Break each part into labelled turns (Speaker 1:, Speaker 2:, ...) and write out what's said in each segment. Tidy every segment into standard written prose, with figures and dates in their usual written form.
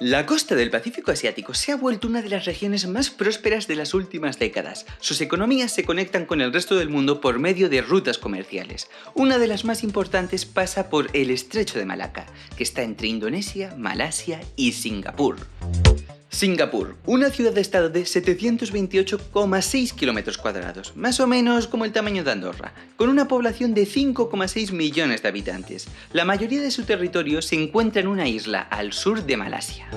Speaker 1: La costa del Pacífico Asiático se ha vuelto una de las regiones más prósperas de las últimas décadas. Sus economías se conectan con el resto del mundo por medio de rutas comerciales. Una de las más importantes pasa por el Estrecho de Malaca, que está entre Indonesia, Malasia y Singapur. Singapur, una ciudad-estado de 728,6 kilómetros cuadrados, más o menos como el tamaño de Andorra, con una población de 5,6 millones de habitantes. La mayoría de su territorio se encuentra en una isla al sur de Malasia.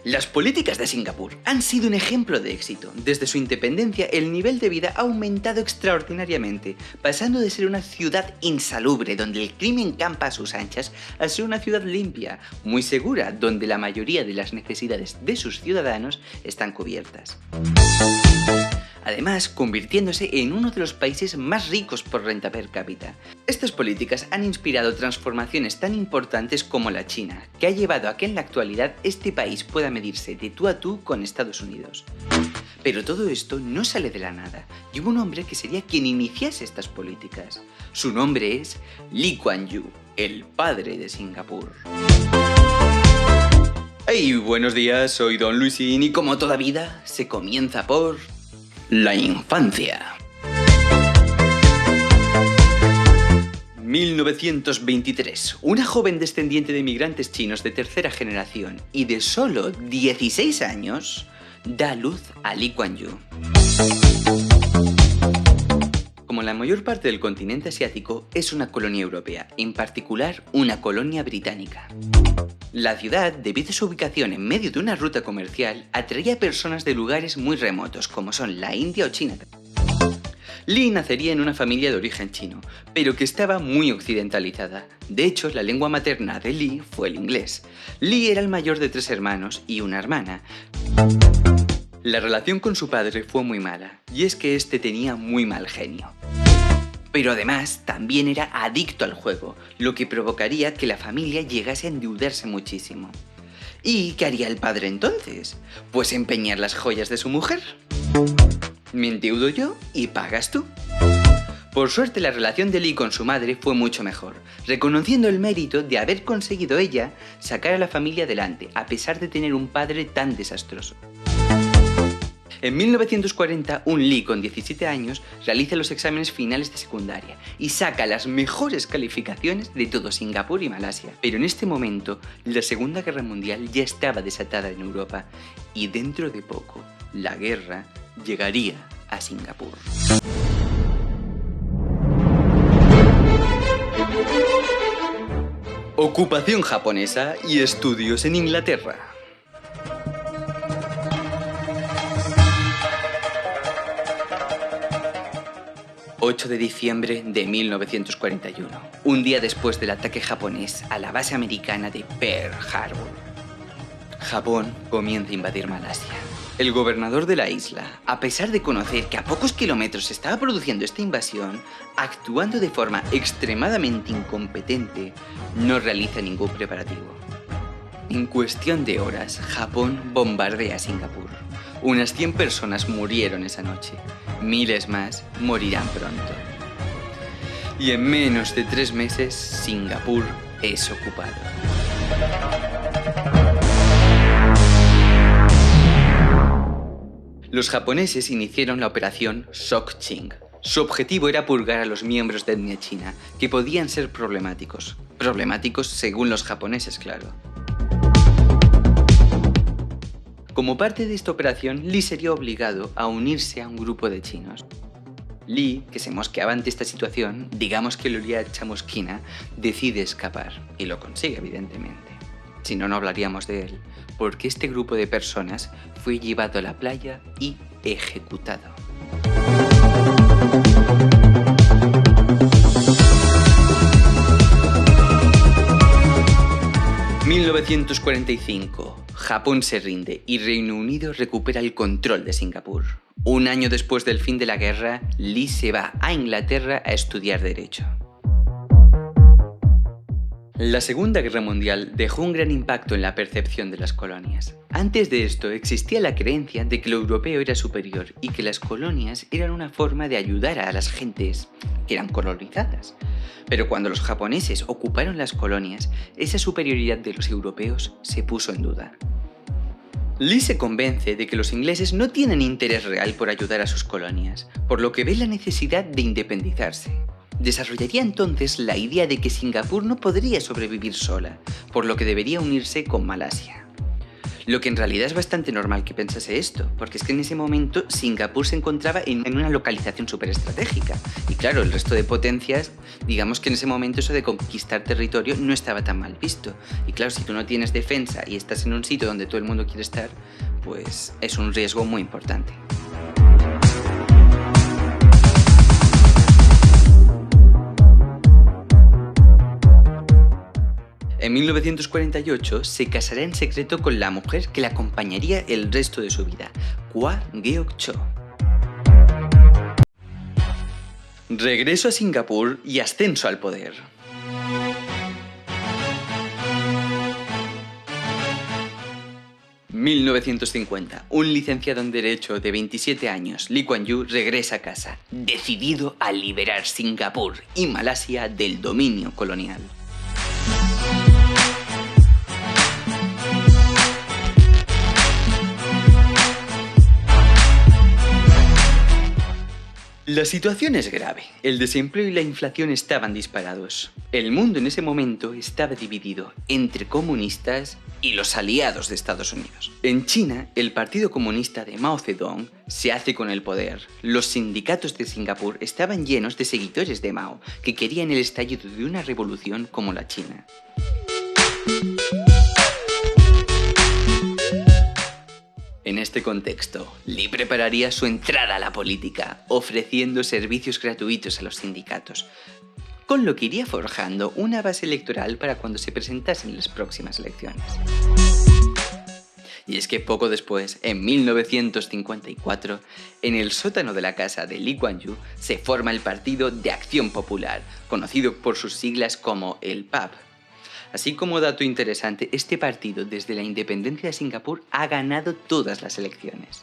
Speaker 1: Las políticas de Singapur han sido un ejemplo de éxito. Desde su independencia, el nivel de vida ha aumentado extraordinariamente, pasando de ser una ciudad insalubre donde el crimen campa a sus anchas, a ser una ciudad limpia, muy segura, donde la mayoría de las necesidades de sus ciudadanos están cubiertas. Además, convirtiéndose en uno de los países más ricos por renta per cápita. Estas políticas han inspirado transformaciones tan importantes como la China, que ha llevado a que en la actualidad este país pueda medirse de tú a tú con Estados Unidos. Pero todo esto no sale de la nada, y hubo un hombre que sería quien iniciase estas políticas. Su nombre es Lee Kuan Yew, el padre de Singapur. Hey, buenos días, soy Don Luisín y como toda vida, se comienza por la infancia. 1923. Una joven descendiente de inmigrantes chinos de tercera generación y de solo 16 años da a luz a Lee Kuan Yew. Como la mayor parte del continente asiático, es una colonia europea, en particular una colonia británica. La ciudad, debido a su ubicación en medio de una ruta comercial, atraía a personas de lugares muy remotos, como son la India o China. Lee nacería en una familia de origen chino, pero que estaba muy occidentalizada. De hecho, la lengua materna de Lee fue el inglés. Lee era el mayor de 3 hermanos y una hermana. La relación con su padre fue muy mala, y es que este tenía muy mal genio. Pero además también era adicto al juego, lo que provocaría que la familia llegase a endeudarse muchísimo. ¿Y qué haría el padre entonces? Pues empeñar las joyas de su mujer. Me endeudo yo y pagas tú. Por suerte la relación de Lee con su madre fue mucho mejor, reconociendo el mérito de haber conseguido ella sacar a la familia adelante, a pesar de tener un padre tan desastroso. En 1940, un Lee con 17 años realiza los exámenes finales de secundaria y saca las mejores calificaciones de todo Singapur y Malasia. Pero en este momento, la Segunda Guerra Mundial ya estaba desatada en Europa y dentro de poco, la guerra llegaría a Singapur. Ocupación japonesa y estudios en Inglaterra. 8 de diciembre de 1941, un día después del ataque japonés a la base americana de Pearl Harbor. Japón comienza a invadir Malasia. El gobernador de la isla, a pesar de conocer que a pocos kilómetros se estaba produciendo esta invasión, actuando de forma extremadamente incompetente, no realiza ningún preparativo. En cuestión de horas, Japón bombardea Singapur. Unas 100 personas murieron esa noche. Miles más morirán pronto. Y en menos de 3 meses, Singapur es ocupado. Los japoneses iniciaron la operación Chongqing. Su objetivo era purgar a los miembros de etnia china, que podían ser problemáticos. Problemáticos según los japoneses, claro. Como parte de esta operación, Lee sería obligado a unirse a un grupo de chinos. Lee, que se mosqueaba ante esta situación, digamos que le olía a chamusquina, decide escapar, y lo consigue evidentemente. Si no, no hablaríamos de él, porque este grupo de personas fue llevado a la playa y ejecutado. En 1945, Japón se rinde y Reino Unido recupera el control de Singapur. Un año después del fin de la guerra, Lee se va a Inglaterra a estudiar Derecho. La Segunda Guerra Mundial dejó un gran impacto en la percepción de las colonias. Antes de esto existía la creencia de que lo europeo era superior y que las colonias eran una forma de ayudar a las gentes que eran colonizadas. Pero cuando los japoneses ocuparon las colonias, esa superioridad de los europeos se puso en duda. Lee se convence de que los ingleses no tienen interés real por ayudar a sus colonias, por lo que ve la necesidad de independizarse. Desarrollaría entonces la idea de que Singapur no podría sobrevivir sola, por lo que debería unirse con Malasia. Lo que en realidad es bastante normal que pensase esto, porque es que en ese momento Singapur se encontraba en una localización súper estratégica. Y claro, el resto de potencias, digamos que en ese momento eso de conquistar territorio no estaba tan mal visto. Y claro, si tú no tienes defensa y estás en un sitio donde todo el mundo quiere estar, pues es un riesgo muy importante. En 1948 se casará en secreto con la mujer que la acompañaría el resto de su vida, Kwa Geok Cho. Regreso a Singapur y ascenso al poder. ...1950... un licenciado en Derecho de 27 años, Lee Kuan Yew, regresa a casa, decidido a liberar Singapur y Malasia del dominio colonial. La situación es grave. El desempleo y la inflación estaban disparados. El mundo en ese momento estaba dividido entre comunistas y los aliados de Estados Unidos. En China, el Partido Comunista de Mao Zedong se hace con el poder. Los sindicatos de Singapur estaban llenos de seguidores de Mao, que querían el estallido de una revolución como la China. En este contexto, Lee prepararía su entrada a la política, ofreciendo servicios gratuitos a los sindicatos, con lo que iría forjando una base electoral para cuando se presentasen las próximas elecciones. Y es que poco después, en 1954, en el sótano de la casa de Lee Kuan Yew, se forma el Partido de Acción Popular, conocido por sus siglas como el PAP. Así como dato interesante, este partido desde la independencia de Singapur ha ganado todas las elecciones.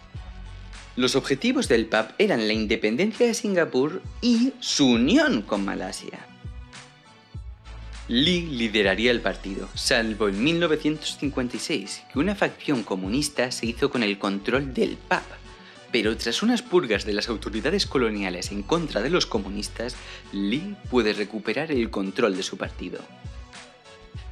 Speaker 1: Los objetivos del PAP eran la independencia de Singapur y su unión con Malasia. Lee lideraría el partido, salvo en 1956, que una facción comunista se hizo con el control del PAP. Pero tras unas purgas de las autoridades coloniales en contra de los comunistas, Lee puede recuperar el control de su partido.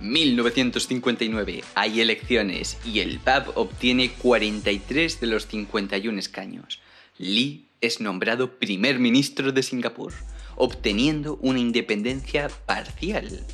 Speaker 1: 1959, hay elecciones y el PAP obtiene 43 de los 51 escaños. Lee es nombrado primer ministro de Singapur, obteniendo una independencia parcial.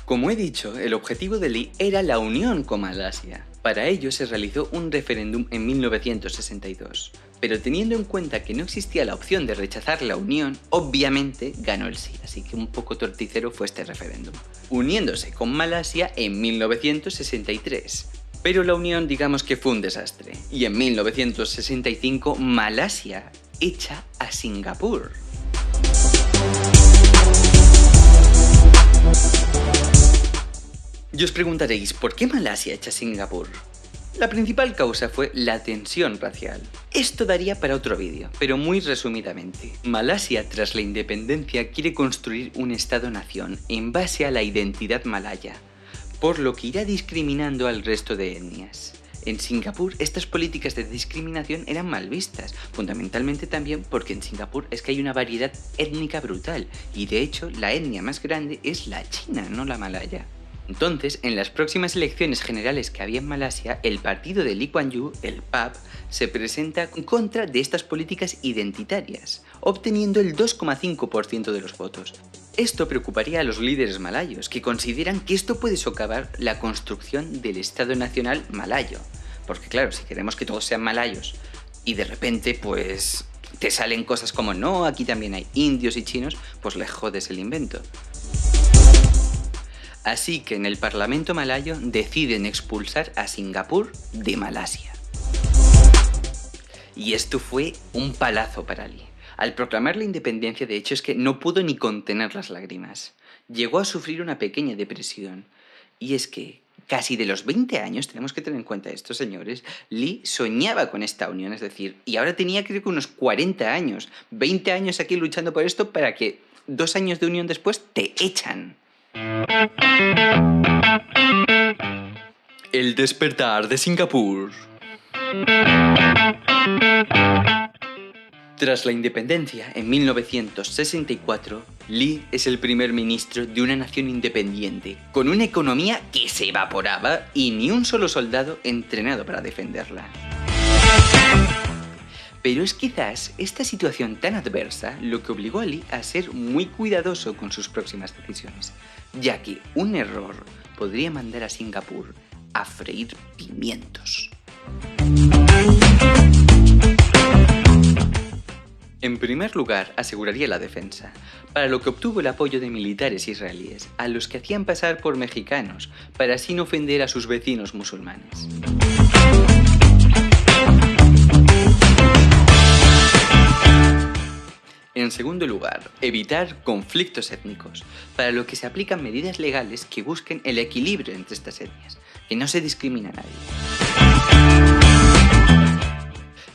Speaker 1: Como he dicho, el objetivo de Lee era la unión con Malasia. Para ello se realizó un referéndum en 1962, pero teniendo en cuenta que no existía la opción de rechazar la unión, obviamente ganó el sí, así que un poco torticero fue este referéndum, uniéndose con Malasia en 1963. Pero la unión digamos que fue un desastre, y en 1965 Malasia echa a Singapur. Y os preguntaréis, ¿por qué Malasia echa a Singapur? La principal causa fue la tensión racial. Esto daría para otro vídeo, pero muy resumidamente. Malasia, tras la independencia, quiere construir un Estado-nación en base a la identidad malaya, por lo que irá discriminando al resto de etnias. En Singapur, estas políticas de discriminación eran mal vistas, fundamentalmente también porque en Singapur es que hay una variedad étnica brutal, y de hecho la etnia más grande es la china, no la malaya. Entonces, en las próximas elecciones generales que había en Malasia, el partido de Lee Kuan Yew, el PAP, se presenta en contra de estas políticas identitarias, obteniendo el 2,5% de los votos. Esto preocuparía a los líderes malayos, que consideran que esto puede socavar la construcción del Estado Nacional malayo. Porque claro, si queremos que todos sean malayos y de repente pues te salen cosas como no, aquí también hay indios y chinos, pues le jodes el invento. Así que en el Parlamento malayo deciden expulsar a Singapur de Malasia. Y esto fue un palazo para Lee. Al proclamar la independencia, de hecho, es que no pudo ni contener las lágrimas. Llegó a sufrir una pequeña depresión. Y es que, casi de los 20 años, tenemos que tener en cuenta esto, señores, Lee soñaba con esta unión, es decir, y ahora tenía creo que unos 40 años, 20 años aquí luchando por esto para que 2 años de unión después te echan. El despertar de Singapur. Tras la independencia, en 1964, Lee es el primer ministro de una nación independiente, con una economía que se evaporaba y ni un solo soldado entrenado para defenderla. Pero es quizás esta situación tan adversa lo que obligó a Lee a ser muy cuidadoso con sus próximas decisiones, ya que un error podría mandar a Singapur a freír pimientos. En primer lugar, aseguraría la defensa, para lo que obtuvo el apoyo de militares israelíes, a los que hacían pasar por mexicanos, para así no ofender a sus vecinos musulmanes. En segundo lugar, evitar conflictos étnicos, para lo que se aplican medidas legales que busquen el equilibrio entre estas etnias, que no se discrimina a nadie.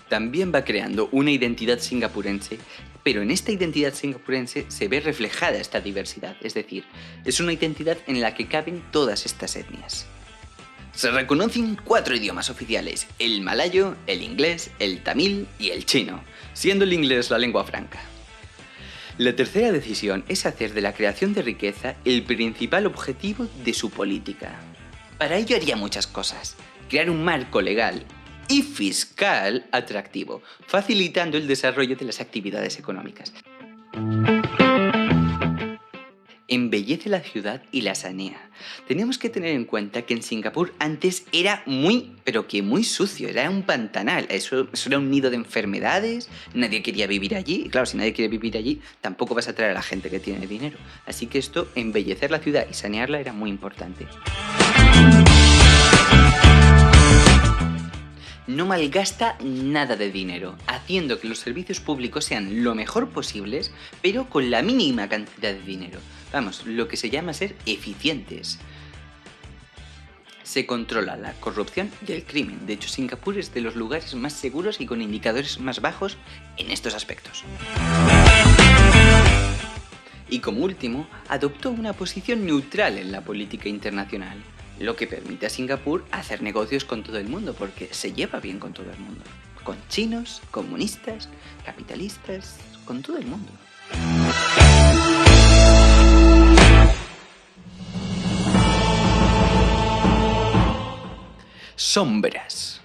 Speaker 1: También va creando una identidad singapurense, pero en esta identidad singapurense se ve reflejada esta diversidad, es decir, es una identidad en la que caben todas estas etnias. Se reconocen 4 idiomas oficiales, el malayo, el inglés, el tamil y el chino, siendo el inglés la lengua franca. La tercera decisión es hacer de la creación de riqueza el principal objetivo de su política. Para ello haría muchas cosas, crear un marco legal y fiscal atractivo, facilitando el desarrollo de las actividades económicas. Embellece la ciudad y la sanea. Tenemos que tener en cuenta que en Singapur antes era pero que muy sucio, era un pantanal, eso era un nido de enfermedades, nadie quería vivir allí, y claro, si nadie quiere vivir allí, tampoco vas a traer a la gente que tiene dinero. Así que esto, embellecer la ciudad y sanearla era muy importante. No malgasta nada de dinero, haciendo que los servicios públicos sean lo mejor posibles, pero con la mínima cantidad de dinero. Vamos, lo que se llama ser eficientes. Se controla la corrupción y el crimen. De hecho, Singapur es de los lugares más seguros y con indicadores más bajos en estos aspectos. Y como último, adoptó una posición neutral en la política internacional, lo que permite a Singapur hacer negocios con todo el mundo, porque se lleva bien con todo el mundo. Con chinos, comunistas, capitalistas, con todo el mundo. Sombras.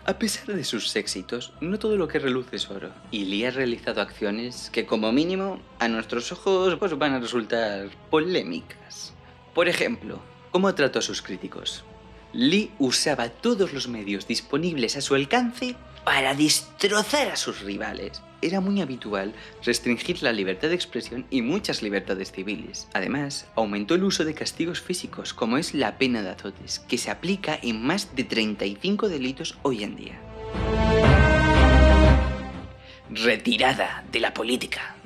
Speaker 1: A pesar de sus éxitos, no todo lo que reluce es oro, y Lee ha realizado acciones que como mínimo a nuestros ojos van a resultar polémicas. Por ejemplo, ¿cómo trató a sus críticos? Lee usaba todos los medios disponibles a su alcance para destrozar a sus rivales. Era muy habitual restringir la libertad de expresión y muchas libertades civiles. Además, aumentó el uso de castigos físicos, como es la pena de azotes, que se aplica en más de 35 delitos hoy en día. Retirada de la política.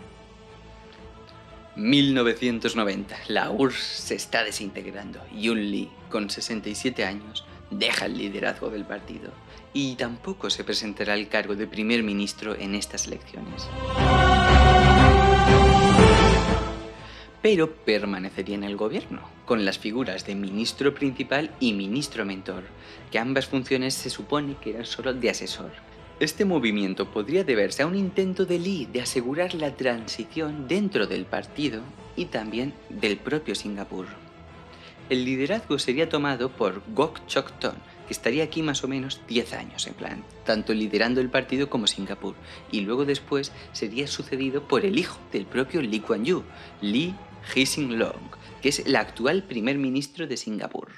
Speaker 1: 1990. La URSS se está desintegrando y un Lee, con 67 años, deja el liderazgo del partido y tampoco se presentará al cargo de primer ministro en estas elecciones. Pero permanecería en el gobierno, con las figuras de ministro principal y ministro mentor, que ambas funciones se supone que eran solo de asesor. Este movimiento podría deberse a un intento de Lee de asegurar la transición dentro del partido y también del propio Singapur. El liderazgo sería tomado por Goh Chok Tong, que estaría aquí más o menos 10 años, en plan, tanto liderando el partido como Singapur, y luego después sería sucedido por el hijo del propio Lee Kuan Yew, Lee Hsien Loong, que es el actual primer ministro de Singapur.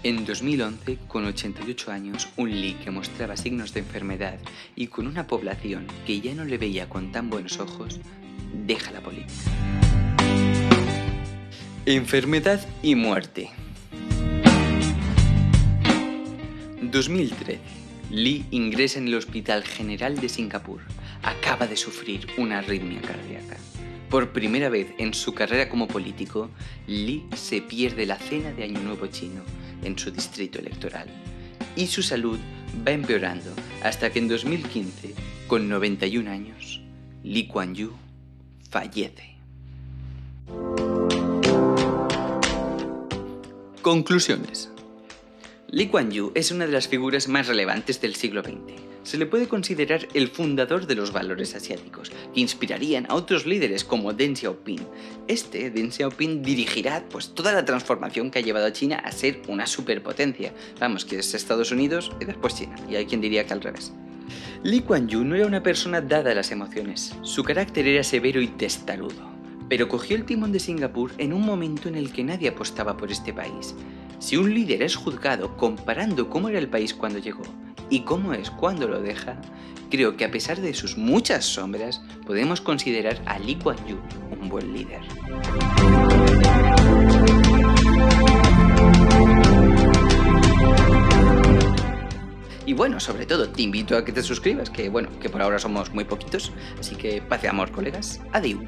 Speaker 1: En 2011, con 88 años, un Lee que mostraba signos de enfermedad y con una población que ya no le veía con tan buenos ojos, deja la política. Enfermedad y muerte. 2013. Lee ingresa en el Hospital General de Singapur. acaba de sufrir una arritmia cardíaca. Por primera vez en su carrera como político, Li se pierde la cena de Año Nuevo chino en su distrito electoral y su salud va empeorando hasta que en 2015, con 91 años, Lee Kuan Yew fallece. Conclusiones. Lee Kuan Yew es una de las figuras más relevantes del siglo XX. Se le puede considerar el fundador de los valores asiáticos, que inspirarían a otros líderes como Deng Xiaoping. Deng Xiaoping, dirigirá toda la transformación que ha llevado a China a ser una superpotencia. Vamos, que es Estados Unidos y después China, y hay quien diría que al revés. Lee Kuan Yew no era una persona dada a las emociones. Su carácter era severo y testarudo, pero cogió el timón de Singapur en un momento en el que nadie apostaba por este país. Si un líder es juzgado comparando cómo era el país cuando llegó y cómo es cuando lo deja, creo que a pesar de sus muchas sombras, podemos considerar a Lee Kuan Yew un buen líder. Y bueno, sobre todo te invito a que te suscribas, que por ahora somos muy poquitos, así que paz y amor, colegas. Adiós.